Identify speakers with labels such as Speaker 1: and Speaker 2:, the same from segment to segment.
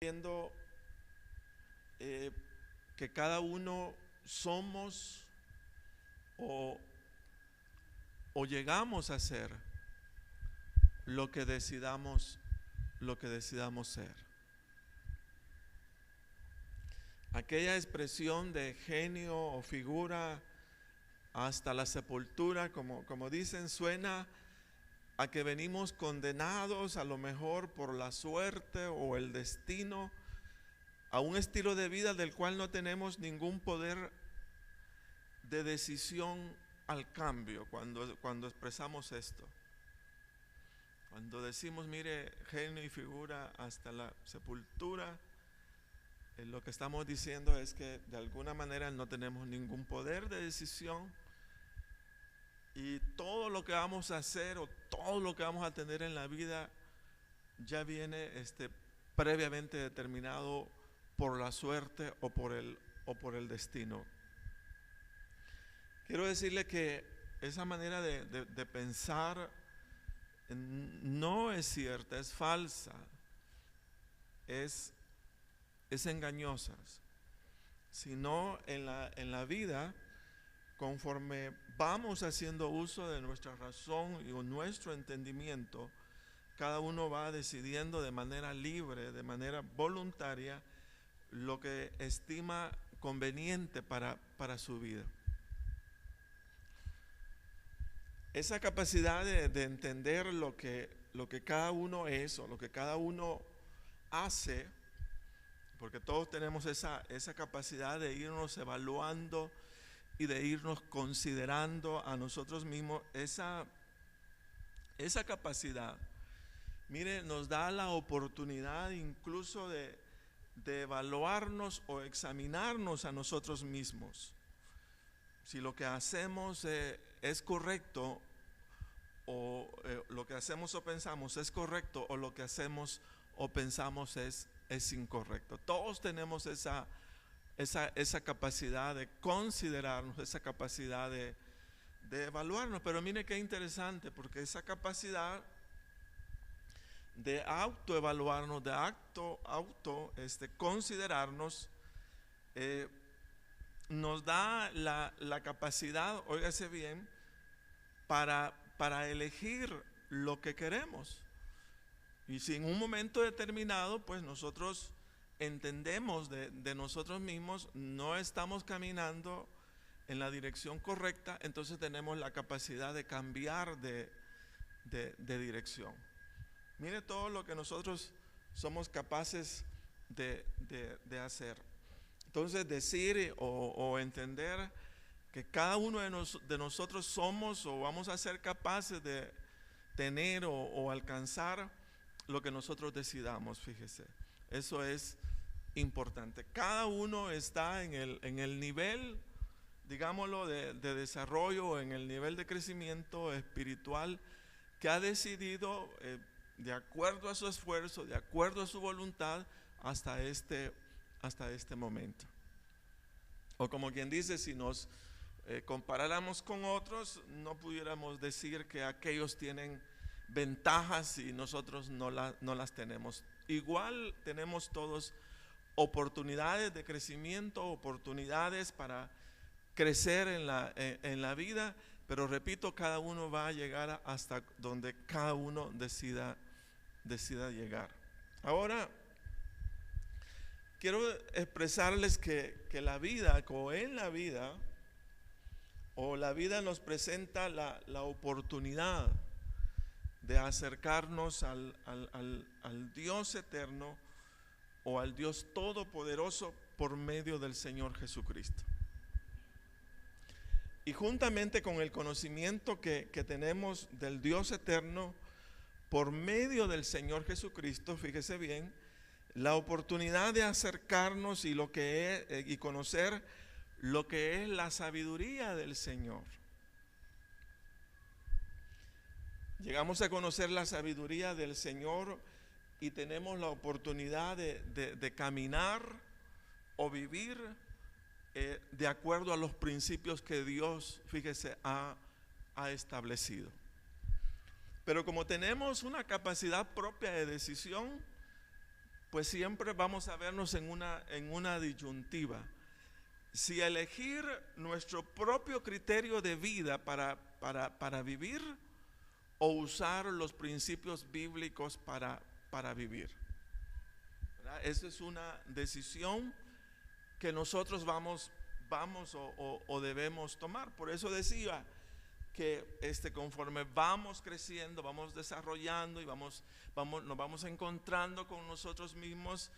Speaker 1: viendo que cada uno somos o, o llegamos a ser lo que decidamos ser. Aquella expresión de genio o figura hasta la sepultura, como dicen, suena a que venimos condenados a lo mejor por la suerte o el destino a un estilo de vida del cual no tenemos ningún poder de decisión al cambio cuando expresamos esto. Cuando decimos, mire, genio y figura hasta la sepultura, lo que estamos diciendo es que de alguna manera no tenemos ningún poder de decisión y todo lo que vamos a hacer o todo lo que vamos a tener en la vida ya viene previamente determinado por la suerte o por el destino. Quiero decirle que esa manera de pensar no es cierta, es falsa, es engañosa, sino en la vida, conforme vamos haciendo uso de nuestra razón y nuestro entendimiento, cada uno va decidiendo de manera libre, de manera voluntaria, lo que estima conveniente para su vida. Esa capacidad de entender lo que cada uno es o lo que cada uno hace, porque todos tenemos esa capacidad de irnos evaluando y de irnos considerando a nosotros mismos, esa capacidad, mire, nos da la oportunidad incluso de evaluarnos o examinarnos a nosotros mismos. Si lo que hacemos es correcto o lo que hacemos o pensamos es correcto o lo que hacemos o pensamos es incorrecto. Todos tenemos esa capacidad de considerarnos, esa capacidad de evaluarnos. Pero mire qué interesante, porque esa capacidad de autoevaluarnos, de considerarnos, nos da la capacidad, óigase bien, para elegir lo que queremos. Y si en un momento determinado, pues nosotros entendemos de nosotros mismos, no estamos caminando en la dirección correcta, entonces tenemos la capacidad de cambiar de dirección. Mire todo lo que nosotros somos capaces de hacer. Entonces decir o entender que cada uno de nosotros somos o vamos a ser capaces de tener o alcanzar lo que nosotros decidamos, fíjese. Eso es importante. Cada uno está en el nivel, digámoslo, de desarrollo, en el nivel de crecimiento espiritual que ha decidido, de acuerdo a su esfuerzo, de acuerdo a su voluntad, hasta este momento. O como quien dice, si nos comparáramos con otros, no pudiéramos decir que aquellos tienen ventajas y nosotros no las tenemos. Igual tenemos todos oportunidades de crecimiento, oportunidades para crecer en la vida, pero repito, cada uno va a llegar hasta donde cada uno decida llegar. Ahora, quiero expresarles que la vida, la vida nos presenta la oportunidad de acercarnos al Dios eterno o al Dios todopoderoso por medio del Señor Jesucristo. Y juntamente con el conocimiento que tenemos del Dios eterno por medio del Señor Jesucristo, fíjese bien, la oportunidad de acercarnos y conocer lo que es la sabiduría del Señor. Llegamos a conocer la sabiduría del Señor y tenemos la oportunidad de caminar o vivir de acuerdo a los principios que Dios, fíjese, ha establecido. Pero como tenemos una capacidad propia de decisión, pues siempre vamos a vernos en una disyuntiva. Si elegir nuestro propio criterio de vida para vivir, o usar los principios bíblicos para vivir. ¿Verdad? Esa es una decisión que nosotros vamos o debemos tomar. Por eso decía que conforme vamos creciendo, vamos desarrollando y nos vamos encontrando con nosotros mismos,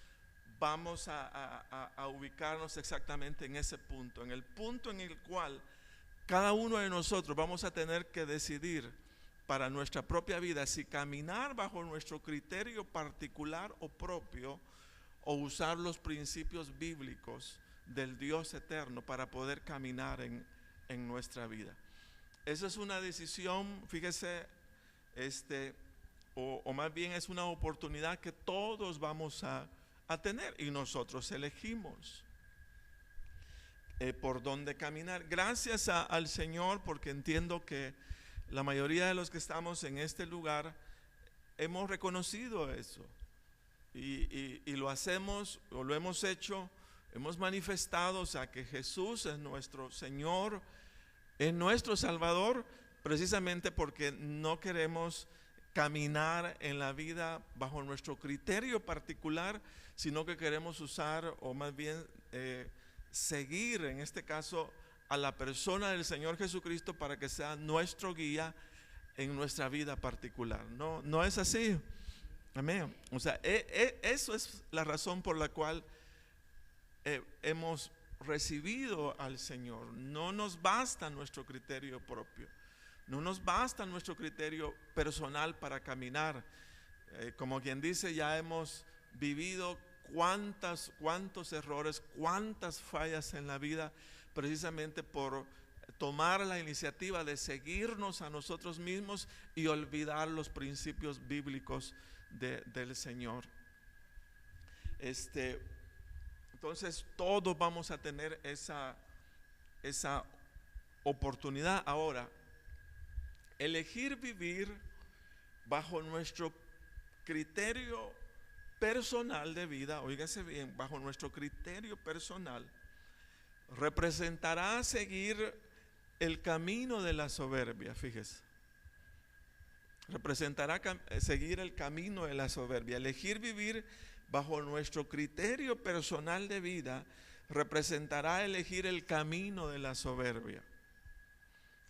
Speaker 1: vamos a ubicarnos exactamente en ese punto, en el punto en el cual cada uno de nosotros vamos a tener que decidir para nuestra propia vida si caminar bajo nuestro criterio particular o propio, o usar los principios bíblicos del Dios eterno para poder caminar en nuestra vida. Esa es una decisión, fíjese, o más bien es una oportunidad que todos vamos a tener, y nosotros elegimos por dónde caminar. Gracias al Señor, porque entiendo que la mayoría de los que estamos en este lugar hemos reconocido eso y lo hacemos, o lo hemos hecho, hemos manifestado, o sea, que Jesús es nuestro Señor, es nuestro Salvador, precisamente porque no queremos caminar en la vida bajo nuestro criterio particular, sino que queremos usar, o más bien seguir, en este caso, a la persona del Señor Jesucristo para que sea nuestro guía en nuestra vida particular. No es así. Amén. O sea, eso es la razón por la cual hemos recibido al Señor. No nos basta nuestro criterio propio, no nos basta nuestro criterio personal para caminar. Como quien dice, ya hemos vivido cuántos errores, cuántas fallas en la vida, precisamente por tomar la iniciativa de seguirnos a nosotros mismos y olvidar los principios bíblicos del Señor. Entonces todos vamos a tener esa oportunidad. Ahora, elegir vivir bajo nuestro criterio personal de vida, óigase bien, bajo nuestro criterio personal, representará seguir el camino de la soberbia. Fíjese, representará seguir el camino de la soberbia. Elegir vivir bajo nuestro criterio personal de vida representará elegir el camino de la soberbia.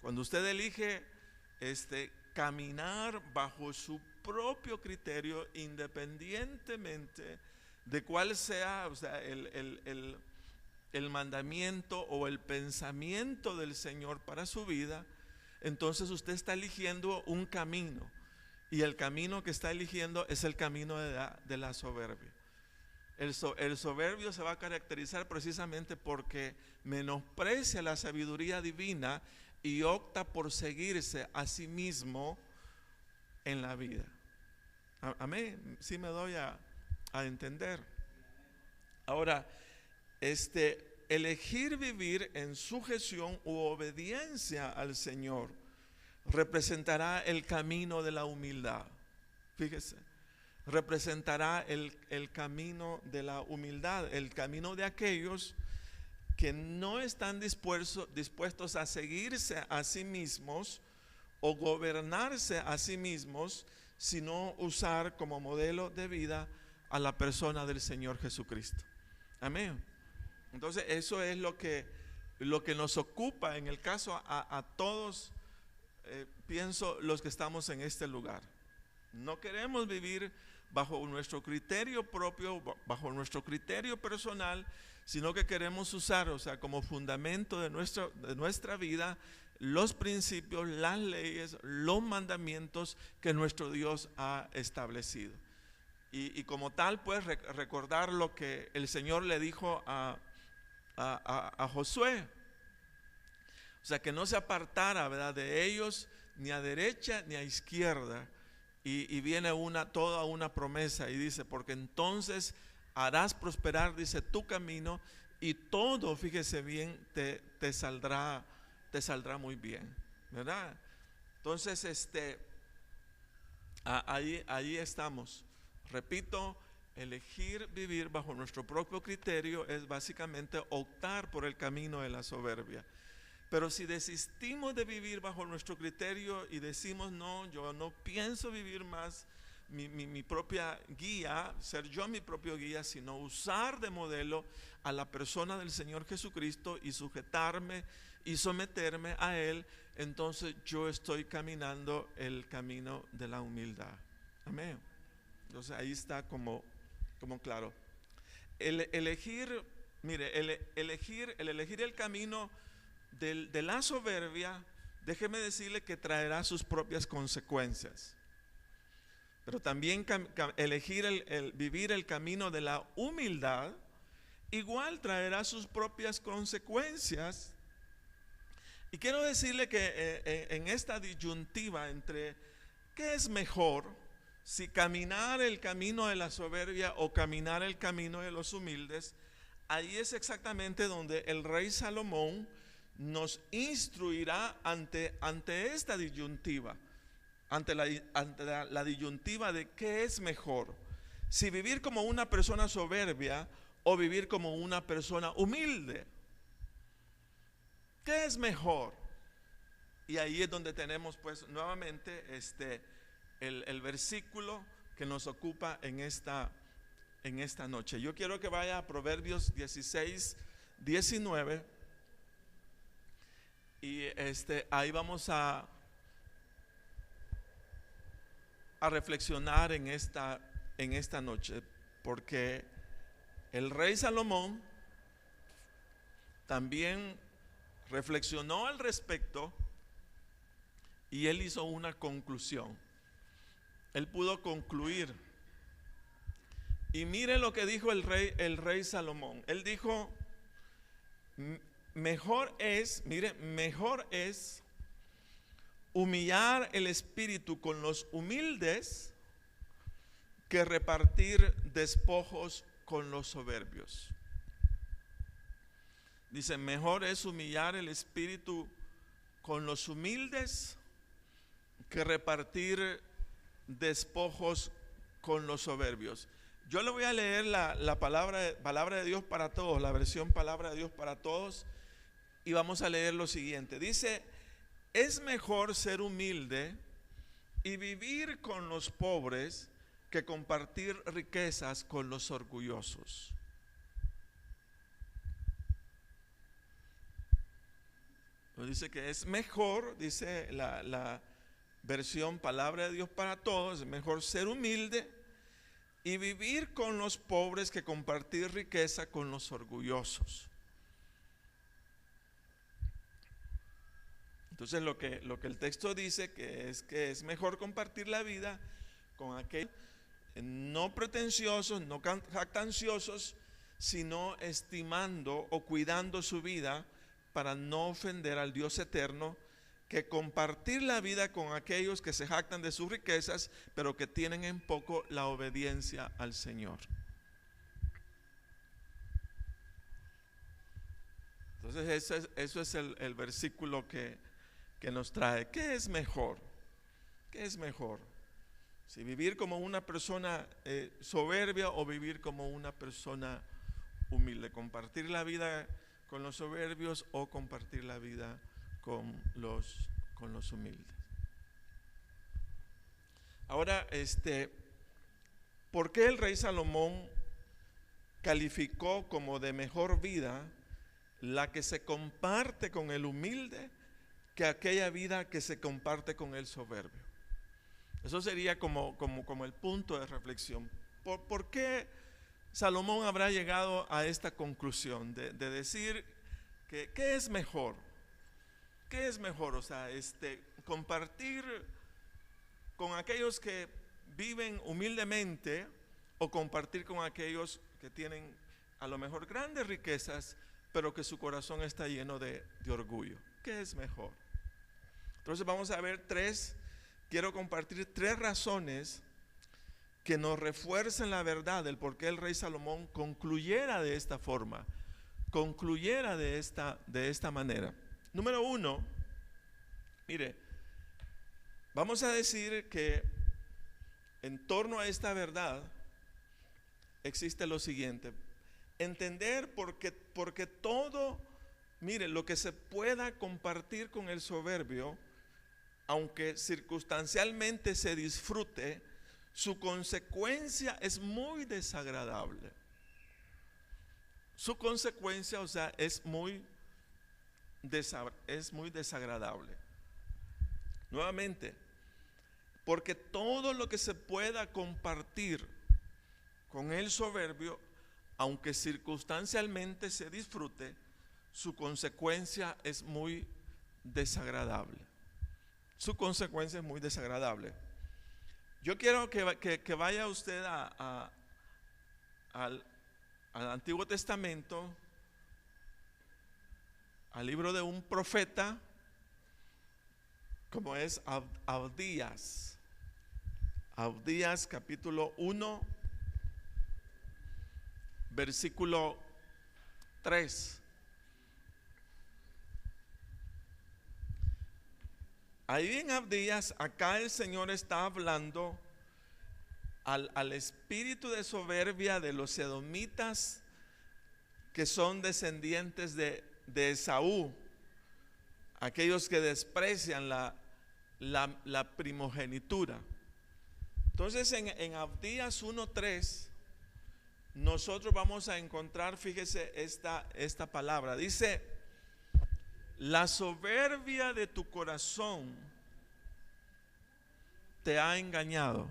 Speaker 1: Cuando usted elige caminar bajo su propio criterio, independientemente de cuál sea, o sea, el mandamiento o el pensamiento del Señor para su vida, entonces usted está eligiendo un camino, y el camino que está eligiendo es el camino de la soberbia. El soberbio se va a caracterizar precisamente porque menosprecia la sabiduría divina y opta por seguirse a sí mismo en la vida. Amén. Sí me doy a entender. Ahora, elegir vivir en sujeción u obediencia al Señor representará el camino de la humildad. Fíjese, representará el camino de la humildad, el camino de aquellos que no están dispuestos a seguirse a sí mismos o gobernarse a sí mismos, sino usar como modelo de vida a la persona del Señor Jesucristo. Amén. Entonces eso es lo que nos ocupa en el caso a todos, pienso, los que estamos en este lugar. No queremos vivir bajo nuestro criterio propio, bajo nuestro criterio personal, sino que queremos usar, o sea, como fundamento de nuestra vida, los principios, las leyes, los mandamientos que nuestro Dios ha establecido. Y como tal, pues recordar lo que el Señor le dijo a Josué. O sea, que no se apartara, ¿verdad?, de ellos ni a derecha ni a izquierda. Y viene toda una promesa y dice: porque entonces harás prosperar, dice, tu camino, y todo, fíjese bien, te saldrá muy bien, ¿verdad? Entonces ahí estamos. Repito, elegir vivir bajo nuestro propio criterio es básicamente optar por el camino de la soberbia. Pero si desistimos de vivir bajo nuestro criterio y decimos, no, yo no pienso vivir más mi propia guía, ser yo mi propio guía, sino usar de modelo a la persona del Señor Jesucristo y sujetarme y someterme a Él, entonces yo estoy caminando el camino de la humildad. Amén. Entonces ahí está como claro. El elegir el camino de la soberbia, déjeme decirle que traerá sus propias consecuencias. Pero también elegir vivir el camino de la humildad, igual traerá sus propias consecuencias. Y quiero decirle que en esta disyuntiva entre ¿qué es mejor? Si caminar el camino de la soberbia o caminar el camino de los humildes, ahí es exactamente donde el rey Salomón nos instruirá ante esta disyuntiva, ante la disyuntiva de qué es mejor, si vivir como una persona soberbia o vivir como una persona humilde. ¿Qué es mejor? Y ahí es donde tenemos pues nuevamente el versículo que nos ocupa en esta noche. Yo quiero que vaya a Proverbios 16, 19 y ahí vamos a reflexionar en esta noche, porque el rey Salomón también reflexionó al respecto y él hizo una conclusión. Él pudo concluir. Y mire lo que dijo el rey Salomón. Él dijo, mejor es humillar el espíritu con los humildes que repartir despojos con los soberbios. Dice, mejor es humillar el espíritu con los humildes que repartir despojos con los soberbios. Yo le voy a leer la palabra de Dios para todos, la versión palabra de Dios para todos, y vamos a leer lo siguiente. Dice, es mejor ser humilde y vivir con los pobres que compartir riquezas con los orgullosos. Dice que es mejor, dice la versión palabra de Dios para todos, es mejor ser humilde y vivir con los pobres que compartir riqueza con los orgullosos. Entonces lo que el texto dice que es mejor compartir la vida con aquellos no pretenciosos, no jactanciosos, sino estimando o cuidando su vida para no ofender al Dios eterno, que compartir la vida con aquellos que se jactan de sus riquezas, pero que tienen en poco la obediencia al Señor. Entonces eso es el versículo que nos trae. ¿Qué es mejor? ¿Qué es mejor? Si vivir como una persona soberbia o vivir como una persona humilde, compartir la vida con los soberbios o compartir la vida con los humildes. Ahora, ¿por qué el rey Salomón calificó como de mejor vida la que se comparte con el humilde que aquella vida que se comparte con el soberbio? Eso sería como el punto de reflexión. ¿Por qué Salomón habrá llegado a esta conclusión de decir que qué es mejor? ¿Qué es mejor? O sea, compartir con aquellos que viven humildemente o compartir con aquellos que tienen a lo mejor grandes riquezas, pero que su corazón está lleno de orgullo. ¿Qué es mejor? Entonces vamos a ver quiero compartir 3 razones que nos refuerzan la verdad del por qué el rey Salomón concluyera de esta forma, concluyera de esta manera. Número 1, mire, vamos a decir que en torno a esta verdad existe lo siguiente: entender porque todo, mire, lo que se pueda compartir con el soberbio, aunque circunstancialmente se disfrute, su consecuencia es muy desagradable. Su consecuencia, o sea, es muy desagradable. Nuevamente, porque todo lo que se pueda compartir con el soberbio, aunque circunstancialmente se disfrute, su consecuencia es muy desagradable. Su consecuencia es muy desagradable. Yo quiero que vaya usted al Antiguo Testamento, al libro de un profeta como es Abdías. Abdías capítulo 1, versículo 3. Ahí en Abdías, acá el Señor está hablando al espíritu de soberbia de los edomitas, que son descendientes de Esaú, aquellos que desprecian la primogenitura. Entonces en Abdías 1:3 nosotros vamos a encontrar, fíjese esta palabra, dice: la soberbia de tu corazón te ha engañado.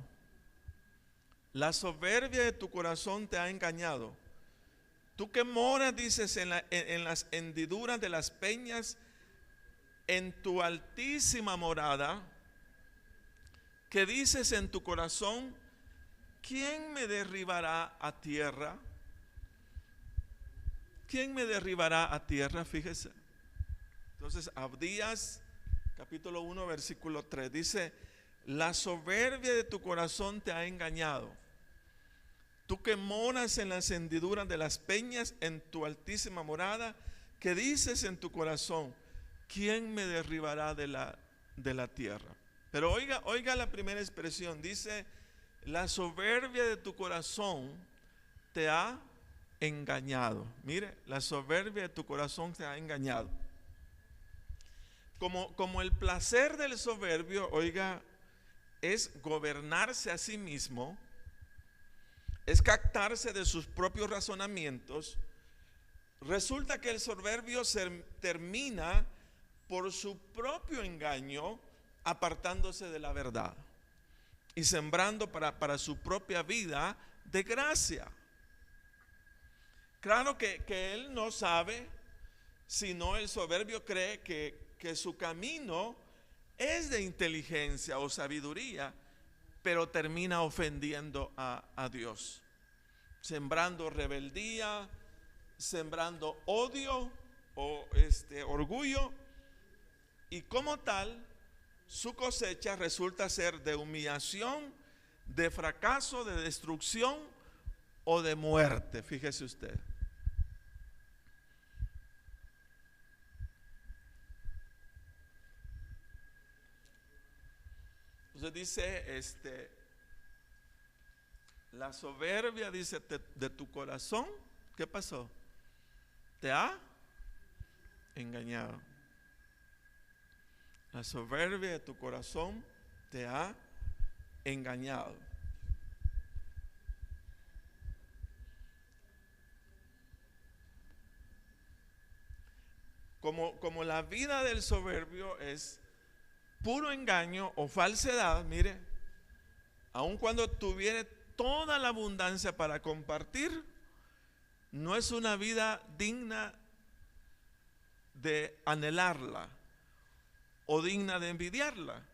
Speaker 1: La soberbia de tu corazón te ha engañado. Tú que moras, dices, en las hendiduras de las peñas, en tu altísima morada, que dices en tu corazón: ¿quién me derribará a tierra? ¿Quién me derribará a tierra? Fíjese. Entonces, Abdías, capítulo 1, versículo 3, dice: la soberbia de tu corazón te ha engañado. Tú que moras en las hendiduras de las peñas, en tu altísima morada, que dices en tu corazón: ¿quién me derribará de la tierra? Pero oiga la primera expresión, dice: la soberbia de tu corazón te ha engañado. Mire, la soberbia de tu corazón te ha engañado. Como el placer del soberbio, oiga, es gobernarse a sí mismo, es captarse de sus propios razonamientos, resulta que el soberbio termina por su propio engaño apartándose de la verdad y sembrando para su propia vida desgracia. Claro que él no sabe, sino el soberbio cree que su camino es de inteligencia o sabiduría, pero termina ofendiendo a Dios, sembrando rebeldía, sembrando odio o orgullo, y como tal su cosecha resulta ser de humillación, de fracaso, de destrucción o de muerte. Fíjese usted. Entonces dice, la soberbia, dice, de tu corazón, ¿qué pasó? Te ha engañado. La soberbia de tu corazón te ha engañado. Como la vida del soberbio es puro engaño o falsedad, mire, aun cuando tuviere toda la abundancia para compartir, no es una vida digna de anhelarla o digna de envidiarla,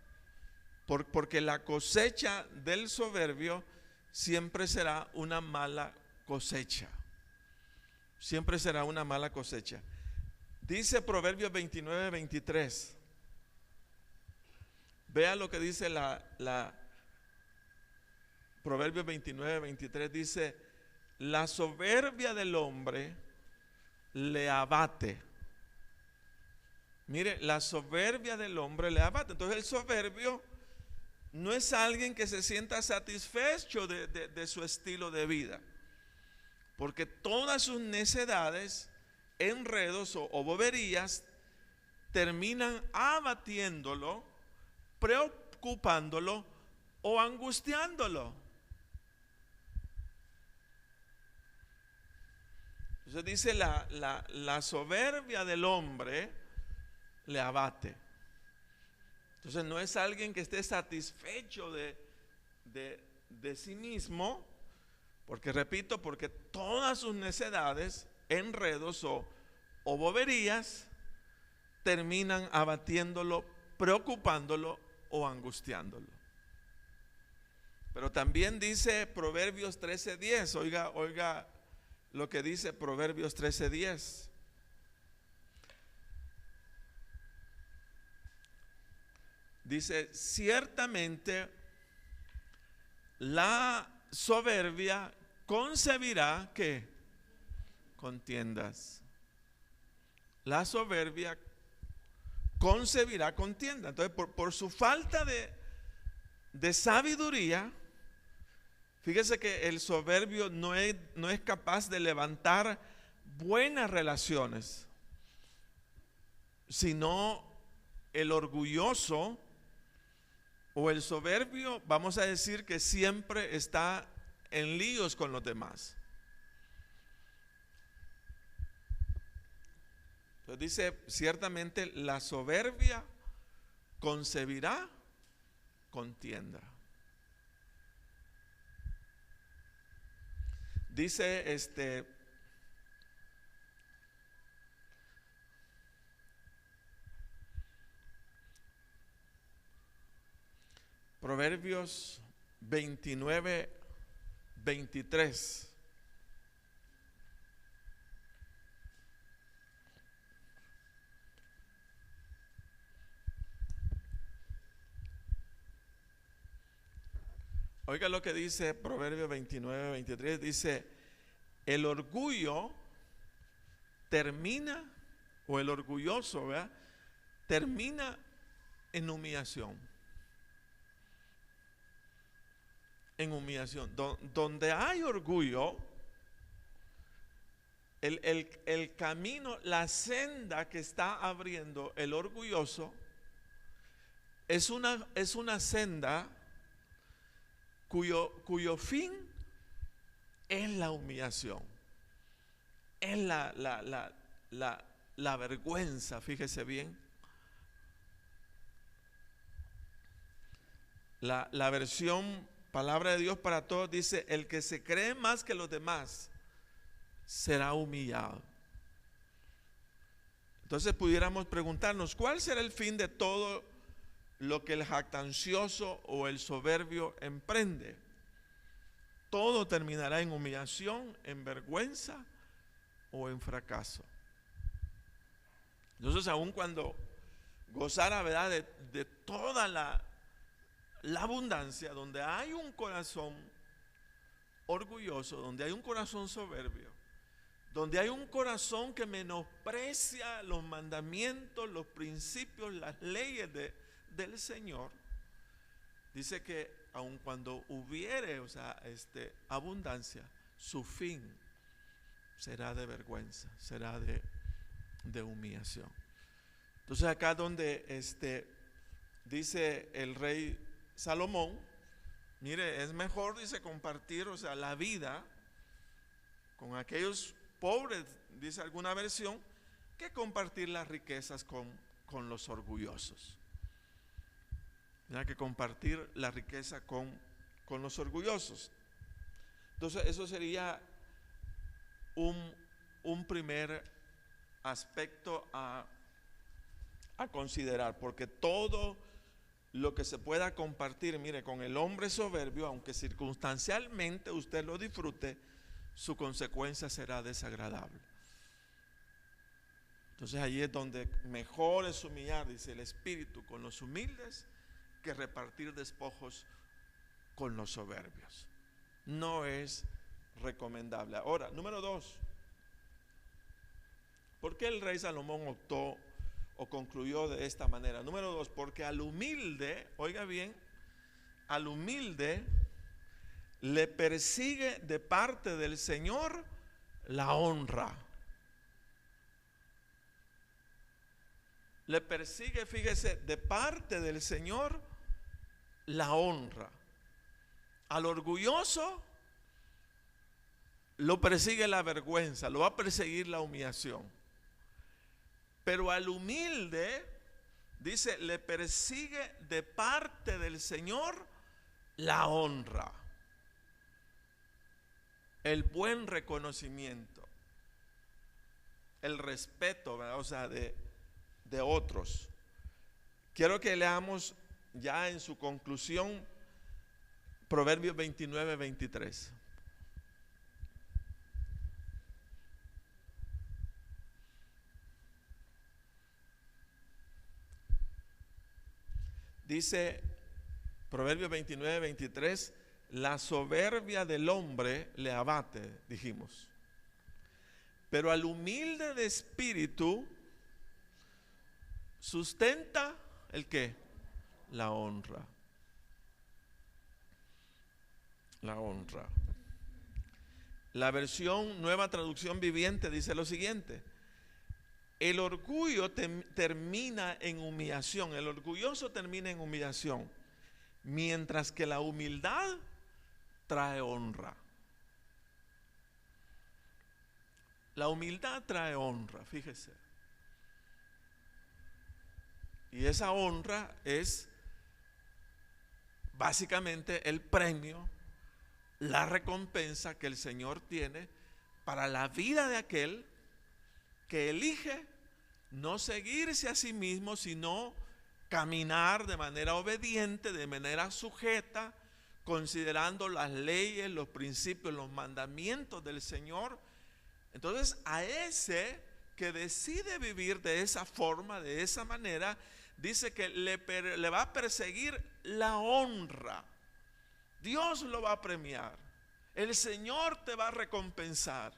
Speaker 1: porque la cosecha del soberbio siempre será una mala cosecha. Siempre será una mala cosecha. Dice Proverbios 29:23. Vea lo que dice Proverbios 29:23, dice: la soberbia del hombre le abate. Mire, la soberbia del hombre le abate. Entonces el soberbio no es alguien que se sienta satisfecho de su estilo de vida. porque todas sus necedades, enredos o boberías terminan abatiéndolo, preocupándolo o angustiándolo. Entonces dice la soberbia del hombre le abate. Entonces no es alguien que esté satisfecho de sí mismo, porque repito, porque todas sus necedades, enredos o boberías terminan abatiéndolo, preocupándolo o angustiándolo. Pero también dice Proverbios 13:10, oiga lo que dice Proverbios 13:10. Dice, ciertamente la soberbia concebirá ¿qué? Contiendas. La soberbia concebirá contienda. Entonces, por su falta de sabiduría, fíjese que el soberbio no es capaz de levantar buenas relaciones, sino el orgulloso o el soberbio, vamos a decir que siempre está en líos con los demás. Entonces dice, ciertamente la soberbia concebirá contienda. Dice Proverbios 29:23. Oiga lo que dice Proverbios 29:23. Dice, el orgullo termina, o el orgulloso, ¿verdad?, termina en humillación. En humillación. Donde hay orgullo, el camino, la senda que está abriendo el orgulloso es una senda cuyo fin es la humillación, es la vergüenza. Fíjese bien, la versión Palabra de Dios para Todos dice, el que se cree más que los demás será humillado. Entonces pudiéramos preguntarnos, ¿cuál será el fin de todo lo que el jactancioso o el soberbio emprende? Todo terminará en humillación, en vergüenza o en fracaso. Entonces, aun cuando gozara, ¿verdad?, de toda la abundancia, donde hay un corazón orgulloso, donde hay un corazón soberbio, donde hay un corazón que menosprecia los mandamientos, los principios, las leyes del Señor, dice que aun cuando hubiere, abundancia, su fin será de vergüenza, será de humillación. Entonces acá donde dice el rey Salomón, mire, es mejor, dice, compartir, la vida con aquellos pobres, dice alguna versión, que compartir las riquezas con los orgullosos. Mira, que compartir la riqueza con los orgullosos. Entonces eso sería un primer aspecto a considerar, porque todo lo que se pueda compartir, mire, con el hombre soberbio, aunque circunstancialmente usted lo disfrute, su consecuencia será desagradable. Entonces allí es donde mejor es humillar, dice el Espíritu, con los humildes, que repartir despojos con los soberbios. No es recomendable. Ahora, número 2, ¿por qué el rey Salomón optó o concluyó de esta manera? Número 2, porque al humilde, oiga bien, al humilde le persigue de parte del Señor la honra. Le persigue, fíjese, de parte del Señor la honra. Al orgulloso lo persigue la vergüenza, lo va a perseguir la humillación. Pero al humilde, dice, le persigue de parte del Señor la honra, el buen reconocimiento, el respeto, ¿verdad? O sea, de otros. Quiero que leamos ya en su conclusión Proverbios 29, 23. Dice Proverbios 29, 23, la soberbia del hombre le abate, dijimos, pero al humilde de espíritu sustenta ¿el qué? La honra. La honra. La versión Nueva Traducción Viviente dice lo siguiente: el orgullo termina en humillación, el orgulloso termina en humillación, mientras que la humildad trae honra. La humildad trae honra, fíjese. Y esa honra es básicamente el premio, la recompensa que el Señor tiene para la vida de aquel que elige no seguirse a sí mismo, sino caminar de manera obediente, de manera sujeta, considerando las leyes, los principios, los mandamientos del Señor. Entonces, a ese que decide vivir de esa forma, de esa manera, dice que le va a perseguir la honra. Dios lo va a premiar. El Señor te va a recompensar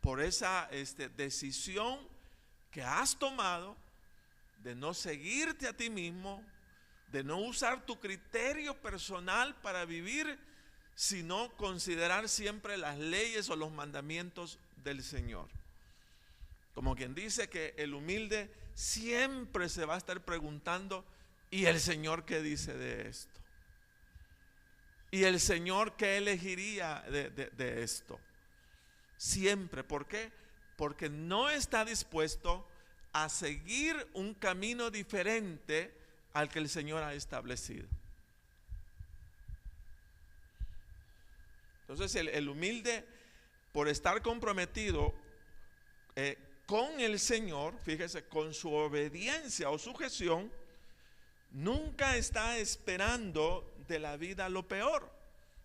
Speaker 1: por esa decisión que has tomado de no seguirte a ti mismo, de no usar tu criterio personal para vivir, sino considerar siempre las leyes o los mandamientos del Señor. Como quien dice que el humilde siempre se va a estar preguntando: ¿y el Señor qué dice de esto? ¿Y el Señor qué elegiría de esto? Siempre. ¿Por qué? Porque no está dispuesto a seguir un camino diferente al que el Señor ha establecido. Entonces el humilde, por estar comprometido con el Señor, fíjese, con su obediencia o sujeción, nunca está esperando de la vida lo peor,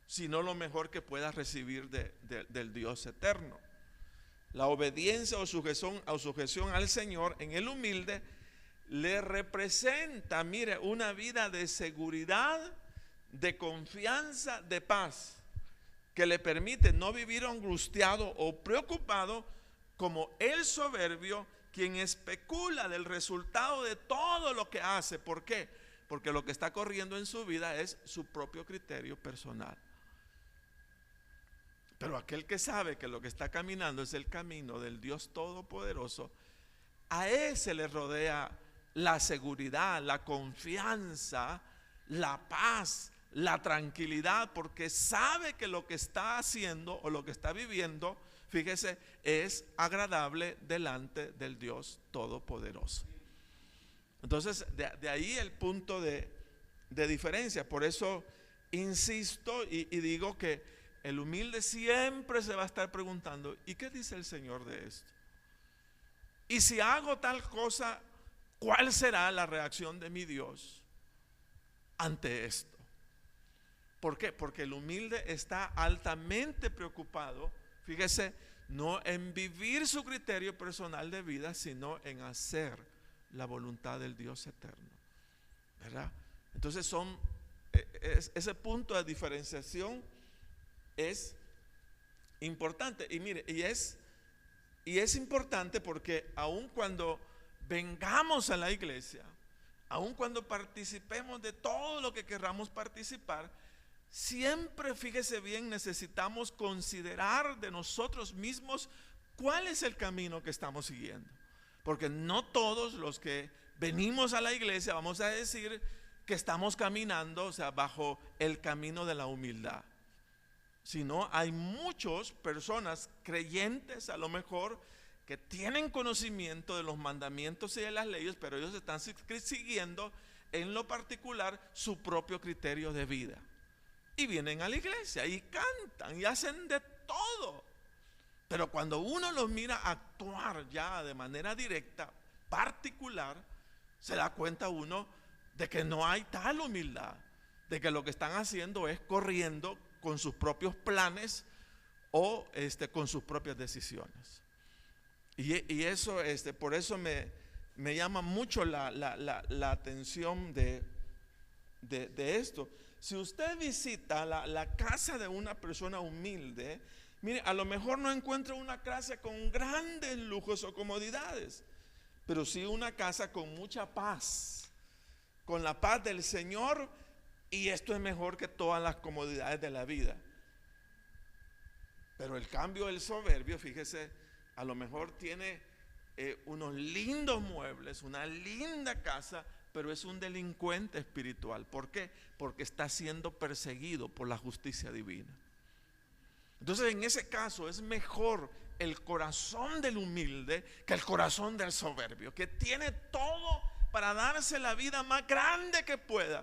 Speaker 1: sino lo mejor que pueda recibir del Dios eterno. La obediencia o sujeción al Señor en el humilde le representa, mire, una vida de seguridad, de confianza, de paz, que le permite no vivir angustiado o preocupado como el soberbio, quien especula del resultado de todo lo que hace. ¿Por qué? Porque lo que está corriendo en su vida es su propio criterio personal. Pero aquel que sabe que lo que está caminando es el camino del Dios Todopoderoso, a ese le rodea la seguridad, la confianza, la paz, la tranquilidad, porque sabe que lo que está haciendo o lo que está viviendo, fíjese, es agradable delante del Dios Todopoderoso. Entonces, de ahí el punto de diferencia. Por eso insisto y digo que el humilde siempre se va a estar preguntando: ¿y qué dice el Señor de esto? Y si hago tal cosa, ¿cuál será la reacción de mi Dios ante esto? ¿Por qué? Porque el humilde está altamente preocupado, fíjese, no en vivir su criterio personal de vida, sino en hacer la voluntad del Dios eterno, ¿verdad? Entonces ese punto de diferenciación es importante. Y mire, y es importante porque aun cuando vengamos a la iglesia, aun cuando participemos de todo lo que querramos participar, siempre, fíjese bien, necesitamos considerar de nosotros mismos cuál es el camino que estamos siguiendo. Porque no todos los que venimos a la iglesia vamos a decir que estamos caminando, o sea, bajo el camino de la humildad. Sino hay muchas personas creyentes a lo mejor que tienen conocimiento de los mandamientos y de las leyes, pero ellos están siguiendo en lo particular su propio criterio de vida. Y vienen a la iglesia y cantan y hacen de todo. Pero cuando uno los mira actuar ya de manera directa, particular, se da cuenta uno de que no hay tal humildad, de que lo que están haciendo es corriendo con sus propios planes o con sus propias decisiones. Y eso, por eso me llama mucho la atención de esto. Si usted visita la casa de una persona humilde, mire, a lo mejor no encuentra una casa con grandes lujos o comodidades, pero sí una casa con mucha paz, con la paz del Señor, y esto es mejor que todas las comodidades de la vida. Pero el cambio del soberbio, fíjese, a lo mejor tiene unos lindos muebles, una linda casa, pero es un delincuente espiritual. ¿Por qué? Porque está siendo perseguido por la justicia divina. Entonces, en ese caso es mejor el corazón del humilde que el corazón del soberbio, que tiene todo para darse la vida más grande que pueda,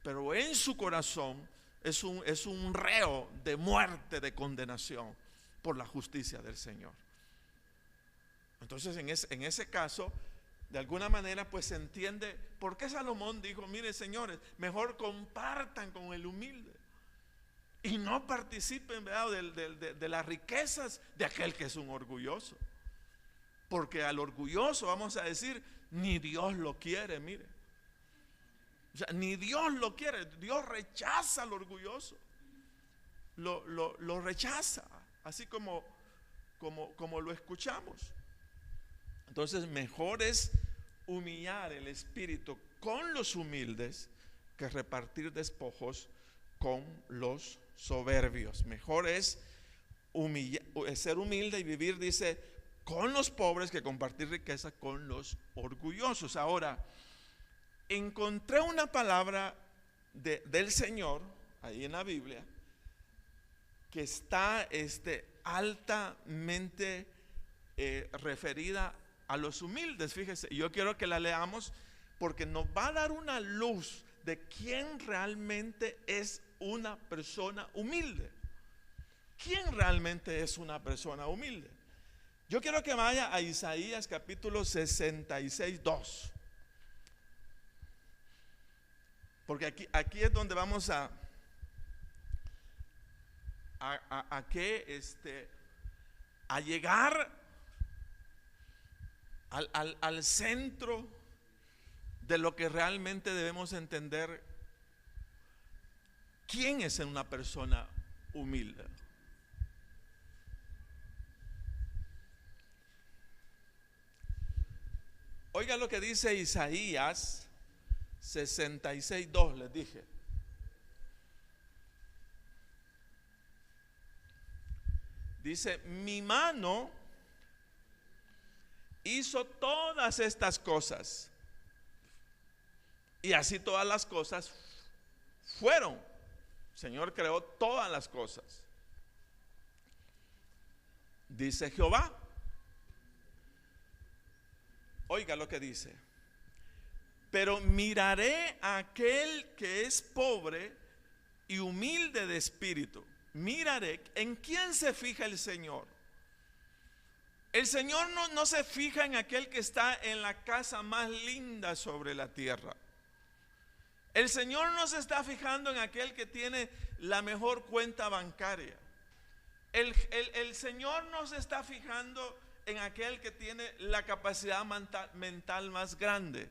Speaker 1: pero en su corazón es un reo de muerte, de condenación por la justicia del Señor. Entonces, en ese caso, de alguna manera, pues se entiende por qué Salomón dijo: mire, señores, mejor compartan con el humilde y no participen, ¿verdad?, de las riquezas de aquel que es un orgulloso. Porque al orgulloso, vamos a decir, ni Dios lo quiere, mire. O sea, ni Dios lo quiere. Dios rechaza al orgulloso. Lo rechaza, así como lo escuchamos. Entonces, mejor es humillar el espíritu con los humildes que repartir despojos con los soberbios. Mejor es ser humilde y vivir, dice, con los pobres que compartir riqueza con los orgullosos. Ahora, encontré una palabra del Señor ahí en la Biblia que está altamente referida a los humildes. Fíjese, yo quiero que la leamos porque nos va a dar una luz de quién realmente es una persona humilde. ¿Quién realmente es una persona humilde? Yo quiero que vaya a Isaías capítulo 66, 2. Porque aquí es donde vamos a llegar al centro de lo que realmente debemos entender. ¿Quién es una persona humilde? Oiga lo que dice Isaías 66, 2, les dije. Dice: mi mano hizo todas estas cosas, y así todas las cosas fueron. El Señor creó todas las cosas. Dice Jehová. Oiga lo que dice: pero miraré a aquel que es pobre y humilde de espíritu. Miraré. ¿En quién se fija el Señor? El Señor no se fija en aquel que está en la casa más linda sobre la tierra. El Señor no se está fijando en aquel que tiene la mejor cuenta bancaria. El Señor no se está fijando en aquel que tiene la capacidad mental más grande.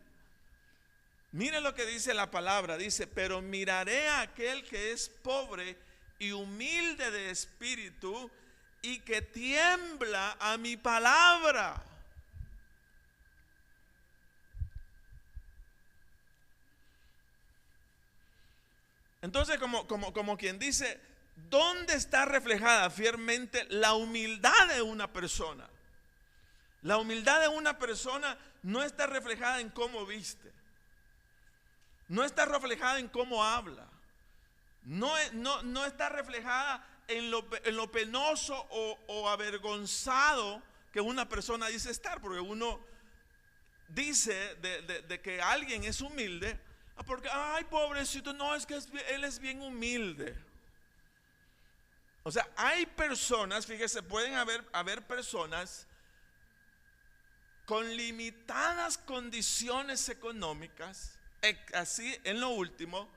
Speaker 1: Mire lo que dice la palabra. Dice: pero miraré a aquel que es pobre y humilde de espíritu y que tiembla a mi palabra. Entonces, como quien dice, ¿dónde está reflejada fielmente la humildad de una persona? La humildad de una persona no está reflejada en cómo viste, no está reflejada en cómo habla, no está reflejada en lo penoso o avergonzado que una persona dice estar, porque uno dice de que alguien es humilde, porque, ay, pobrecito, no, es que él es bien humilde. O sea, hay personas, fíjese, pueden haber personas con limitadas condiciones económicas, así en lo último,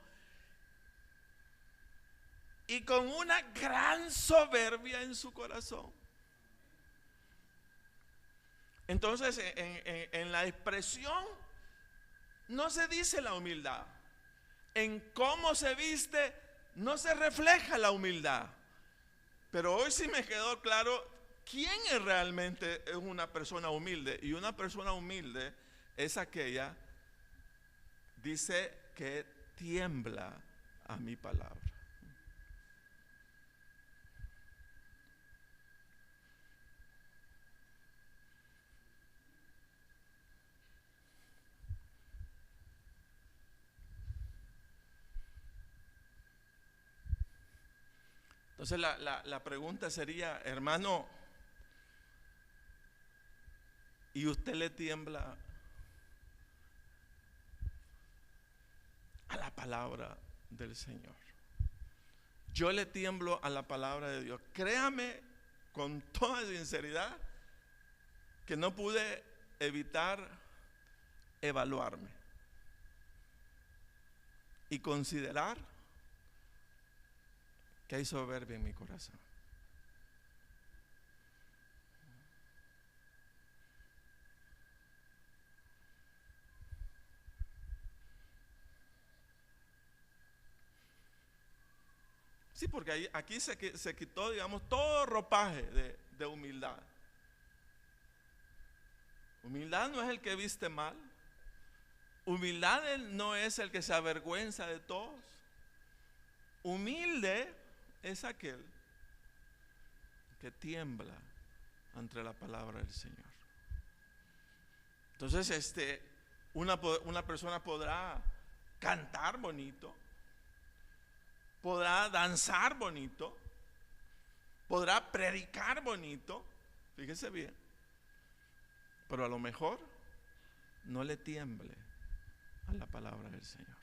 Speaker 1: y con una gran soberbia en su corazón. Entonces, en la expresión no se dice la humildad. En cómo se viste no se refleja la humildad. Pero hoy sí me quedó claro quién es realmente una persona humilde. Y una persona humilde es aquella, dice, que tiembla a mi palabra. Entonces la pregunta sería, hermano, ¿y usted le tiembla a la palabra del Señor? Yo le tiemblo a la palabra de Dios. Créame con toda sinceridad que no pude evitar evaluarme y considerar que hay soberbia en mi corazón. Sí, porque aquí se quitó, digamos, todo ropaje de humildad. Humildad no es el que viste mal. Humildad no es el que se avergüenza de todos. Humilde es aquel que tiembla ante la palabra del Señor. Entonces, una persona podrá cantar bonito, podrá danzar bonito, podrá predicar bonito, fíjese bien, pero a lo mejor no le tiemble a la palabra del Señor.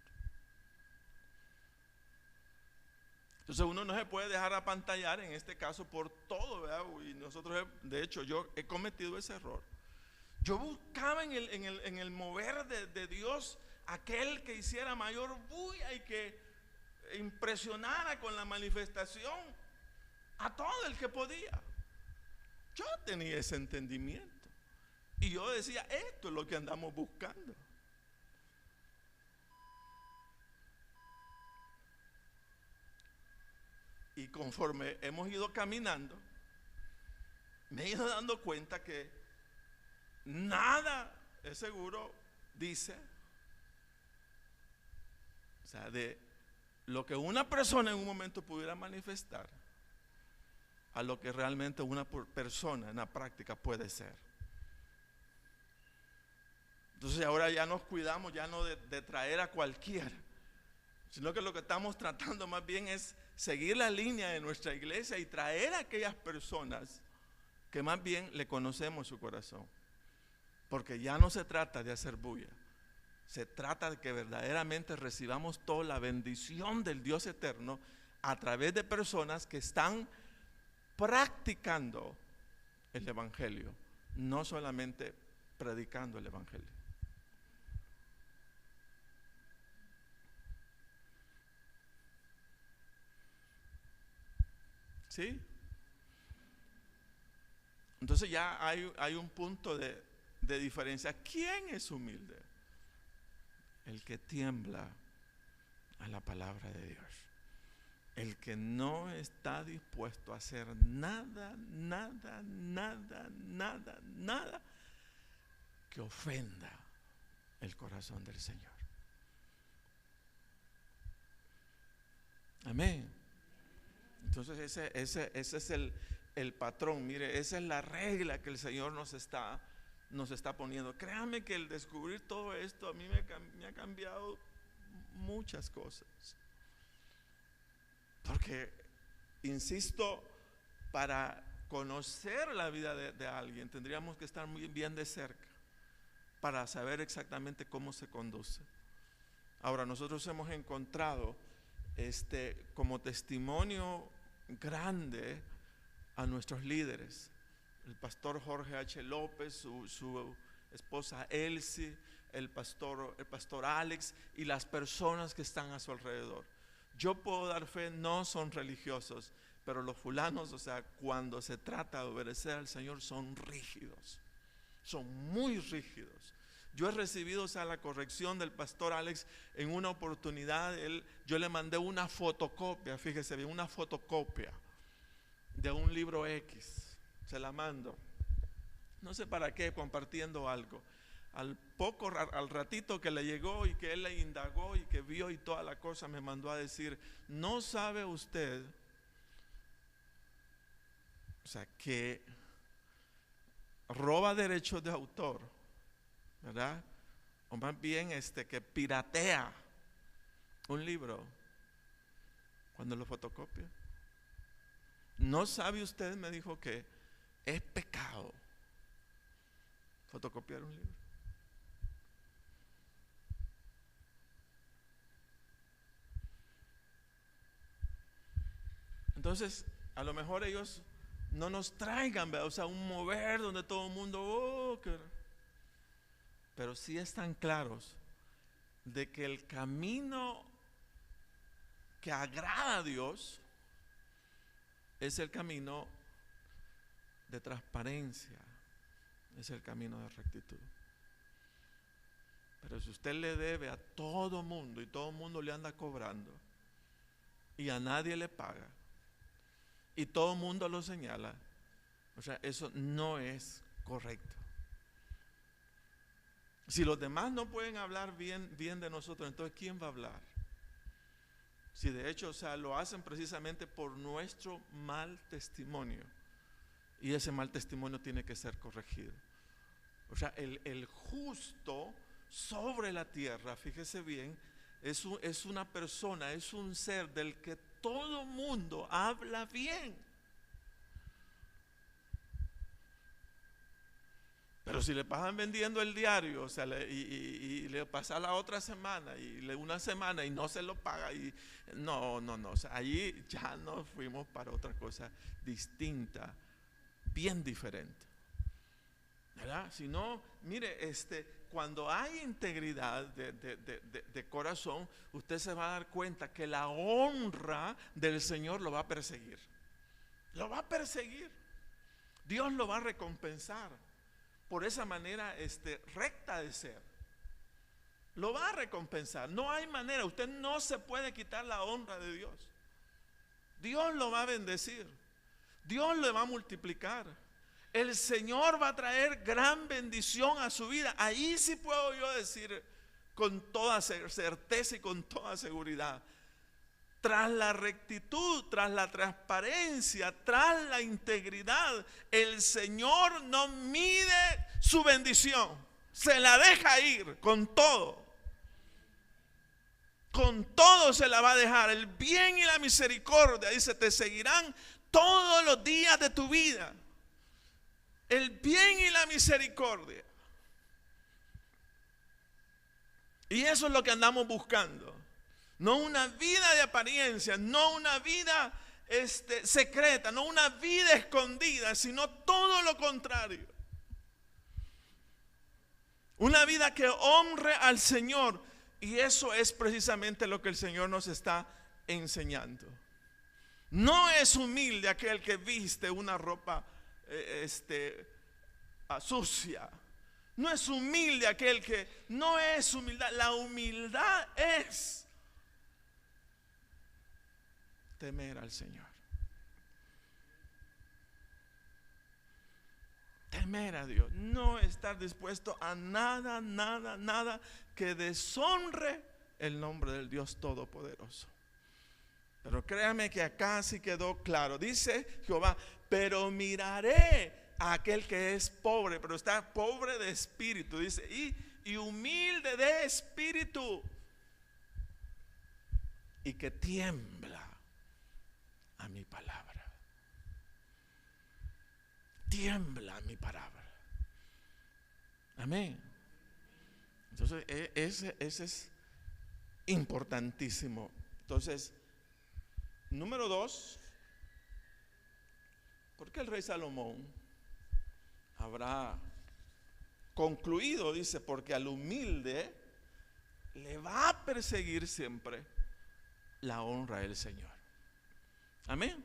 Speaker 1: Entonces uno no se puede dejar apantallar en este caso por todo, ¿verdad? Y nosotros, de hecho, yo he cometido ese error. Yo buscaba en el mover de Dios aquel que hiciera mayor bulla y que impresionara con la manifestación a todo el que podía. Yo tenía ese entendimiento y yo decía, esto es lo que andamos buscando. Y conforme hemos ido caminando, me he ido dando cuenta que nada es seguro, dice, o sea, de lo que una persona en un momento pudiera manifestar a lo que realmente una persona en la práctica puede ser. Entonces ahora ya nos cuidamos ya no de traer a cualquiera, sino que lo que estamos tratando más bien es seguir la línea de nuestra iglesia y traer a aquellas personas que más bien le conocemos su corazón. Porque ya no se trata de hacer bulla, se trata de que verdaderamente recibamos toda la bendición del Dios eterno a través de personas que están practicando el evangelio, no solamente predicando el evangelio. ¿Sí? Entonces ya hay un punto de diferencia. ¿Quién es humilde? El que tiembla a la palabra de Dios. El que no está dispuesto a hacer nada que ofenda el corazón del Señor. Amén. Entonces ese es el patrón. Mire, esa es la regla que el Señor nos está poniendo. Créame que el descubrir todo esto a mí me ha cambiado muchas cosas. Porque, insisto, para conocer la vida de alguien tendríamos que estar muy bien de cerca para saber exactamente cómo se conduce. Ahora, nosotros hemos encontrado como testimonio grande a nuestros líderes, el pastor Jorge H. López, su esposa Elsie, el pastor Alex y las personas que están a su alrededor. Yo puedo dar fe, no son religiosos, pero los fulanos, o sea, cuando se trata de obedecer al Señor, son rígidos, son muy rígidos. Yo he recibido, o sea, la corrección del pastor Alex en una oportunidad. Yo le mandé una fotocopia, fíjese bien, una fotocopia de un libro X, se la mando, no sé para qué, compartiendo algo. Al ratito que le llegó y que él le indagó y que vio y toda la cosa, me mandó a decir: no sabe usted, o sea, que roba derechos de autor, ¿verdad? O más bien que piratea un libro cuando lo fotocopia. ¿No sabe usted, me dijo, que es pecado fotocopiar un libro? Entonces, a lo mejor ellos no nos traigan, ¿verdad? O sea, un mover donde todo el mundo, pero sí están claros de que el camino que agrada a Dios es el camino de transparencia, es el camino de rectitud. Pero si usted le debe a todo mundo y todo el mundo le anda cobrando y a nadie le paga y todo el mundo lo señala, o sea, eso no es correcto. Si los demás no pueden hablar bien de nosotros, entonces ¿quién va a hablar? Si de hecho, o sea, lo hacen precisamente por nuestro mal testimonio, y ese mal testimonio tiene que ser corregido. O sea, el justo sobre la tierra, fíjese bien, es una persona, es un ser del que todo mundo habla bien. Pero si le pasan vendiendo el diario, o sea, y le pasa la otra semana y una semana y no se lo paga, y no, o sea, allí ya nos fuimos para otra cosa distinta, bien diferente, ¿verdad? Si no, mire, cuando hay integridad de corazón, usted se va a dar cuenta que la honra del Señor lo va a perseguir. Lo va a perseguir. Dios lo va a recompensar por esa manera recta de ser. Lo va a recompensar. No hay manera. Usted no se puede quitar la honra de Dios. Dios lo va a bendecir. Dios le va a multiplicar. El Señor va a traer gran bendición a su vida. Ahí sí puedo yo decir con toda certeza y con toda seguridad: tras la rectitud, tras la transparencia, tras la integridad, el Señor no mide su bendición, se la deja ir con todo. Con todo se la va a dejar. El bien y la misericordia, dice, te seguirán todos los días de tu vida. El bien y la misericordia. Y eso es lo que andamos buscando. No una vida de apariencia, no una vida secreta, no una vida escondida, sino todo lo contrario. Una vida que honre al Señor. Y eso es precisamente lo que el Señor nos está enseñando. No es humilde aquel que viste una ropa sucia. No es humilde aquel que no es humildad. La humildad es temer al Señor. Temer a Dios. No estar dispuesto a nada que deshonre el nombre del Dios Todopoderoso. Pero créame que acá sí quedó claro. Dice Jehová, pero miraré a aquel que es pobre, pero está pobre de espíritu, dice, y humilde de espíritu, y que tiembla a mi palabra. Tiembla a mi palabra. Amén. Entonces, ese es importantísimo. Entonces, número 2, ¿por qué el rey Salomón habrá concluido? Dice, porque al humilde le va a perseguir siempre la honra del Señor. Amén.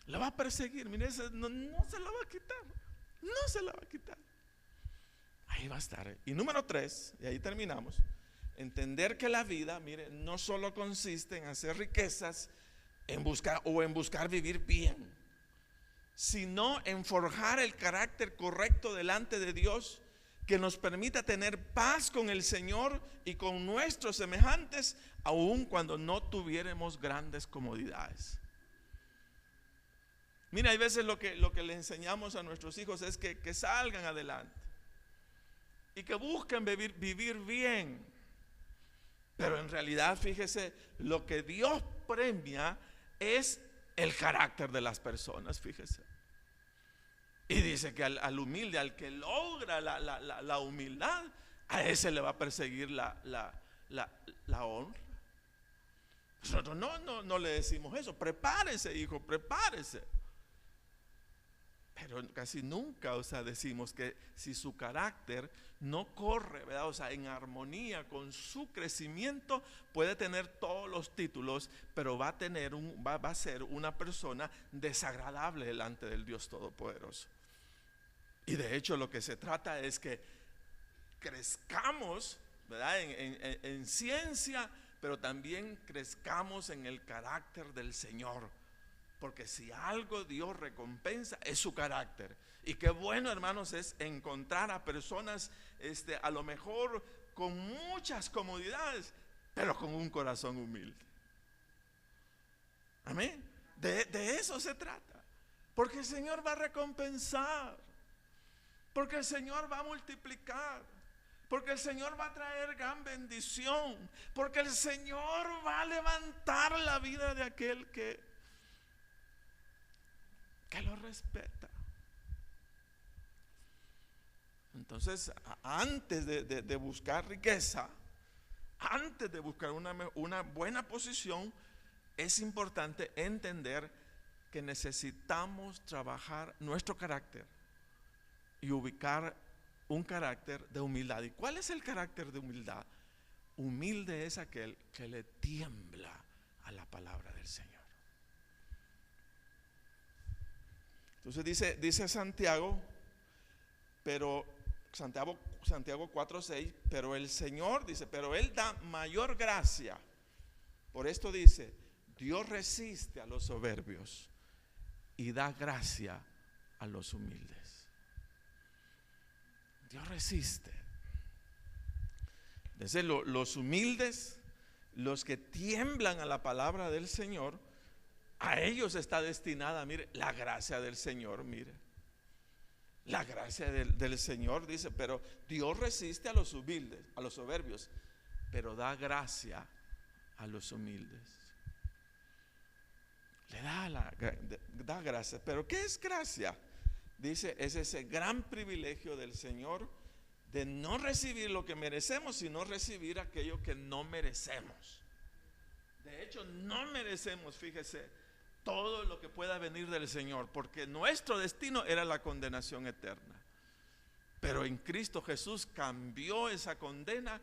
Speaker 1: La va a perseguir. Mire, no se la va a quitar. No se la va a quitar. Ahí va a estar. Y número 3, y ahí terminamos. Entender que la vida, mire, no solo consiste en hacer riquezas, en buscar vivir bien, sino en forjar el carácter correcto delante de Dios, que nos permita tener paz con el Señor y con nuestros semejantes, aun cuando no tuviéramos grandes comodidades. Mira, hay veces lo que le enseñamos a nuestros hijos es que salgan adelante y que busquen vivir bien. Pero en realidad, fíjese, lo que Dios premia es el carácter de las personas, fíjese. Y dice que al humilde, al que logra la humildad, a ese le va a perseguir la honra. Nosotros no le decimos eso. Prepárese, hijo, prepárese. Pero casi nunca, decimos que si su carácter no corre, ¿verdad? En armonía con su crecimiento, puede tener todos los títulos, pero va a ser una persona desagradable delante del Dios Todopoderoso. Y de hecho lo que se trata es que crezcamos, ¿verdad? En ciencia, pero también crezcamos en el carácter del Señor. Porque si algo Dios recompensa es su carácter. Y qué bueno, hermanos, es encontrar a personas a lo mejor con muchas comodidades, pero con un corazón humilde. Amén. De eso se trata. Porque el Señor va a recompensar. Porque el Señor va a multiplicar. Porque el Señor va a traer gran bendición. Porque el Señor va a levantar la vida de aquel que lo respeta. Entonces, antes de buscar riqueza, antes de buscar una buena posición, es importante entender que necesitamos trabajar nuestro carácter y ubicar un carácter de humildad. ¿Y cuál es el carácter de humildad? Humilde es aquel que le tiembla a la palabra del Señor. Entonces dice Santiago, pero Santiago 4:6, pero el Señor dice, pero Él da mayor gracia. Por esto dice, Dios resiste a los soberbios y da gracia a los humildes. Dios resiste. Entonces los humildes, los que tiemblan a la palabra del Señor, a ellos está destinada, mire, la gracia del Señor, mire. La gracia del Señor, dice, pero Dios resiste a los humildes, a los soberbios, pero da gracia a los humildes. Le da gracia. Pero ¿qué es gracia? Dice, es ese gran privilegio del Señor de no recibir lo que merecemos, sino recibir aquello que no merecemos. De hecho, no merecemos, fíjese, todo lo que pueda venir del Señor, porque nuestro destino era la condenación eterna. Pero en Cristo Jesús cambió esa condena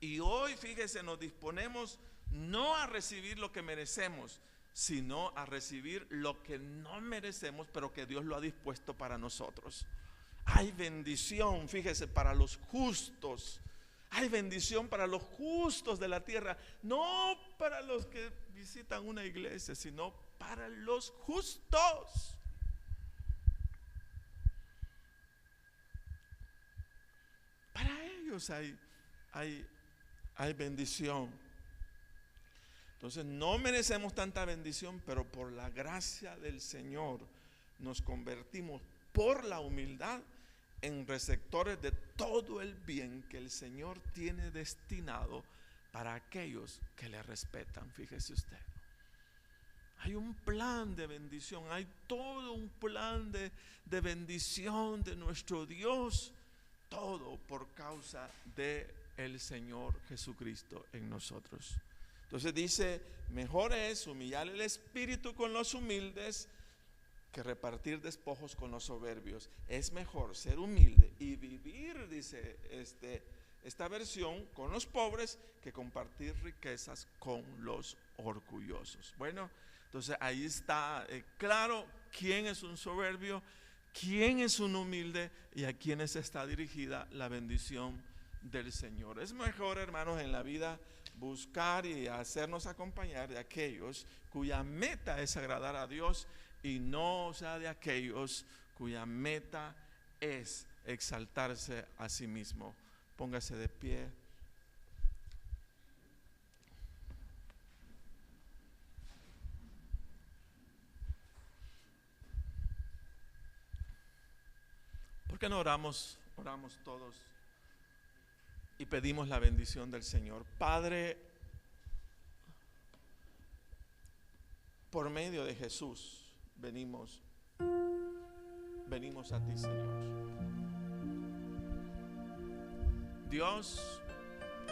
Speaker 1: y hoy, fíjese, nos disponemos no a recibir lo que merecemos, sino a recibir lo que no merecemos, pero que Dios lo ha dispuesto para nosotros. Hay bendición, fíjese, para los justos. Hay bendición para los justos de la tierra, no para los que visitan una iglesia, sino para los justos. Para ellos hay bendición. Entonces no merecemos tanta bendición, pero por la gracia del Señor nos convertimos por la humildad en receptores de todo el bien que el Señor tiene destinado para aquellos que le respetan. Fíjese usted, hay un plan de bendición, hay todo un plan de bendición de nuestro Dios, todo por causa de el Señor Jesucristo en nosotros. Entonces dice, mejor es humillar el espíritu con los humildes que repartir despojos con los soberbios. Es mejor ser humilde y vivir, dice esta versión, con los pobres, que compartir riquezas con los orgullosos. Bueno, entonces ahí está claro quién es un soberbio, quién es un humilde y a quiénes está dirigida la bendición del Señor. Es mejor, hermanos, en la vida buscar y hacernos acompañar de aquellos cuya meta es agradar a Dios y no sea de aquellos cuya meta es exaltarse a sí mismo. Póngase de pie. ¿Por qué no oramos? Oramos todos y pedimos la bendición del Señor. Padre, por medio de Jesús venimos a ti, Señor. Dios,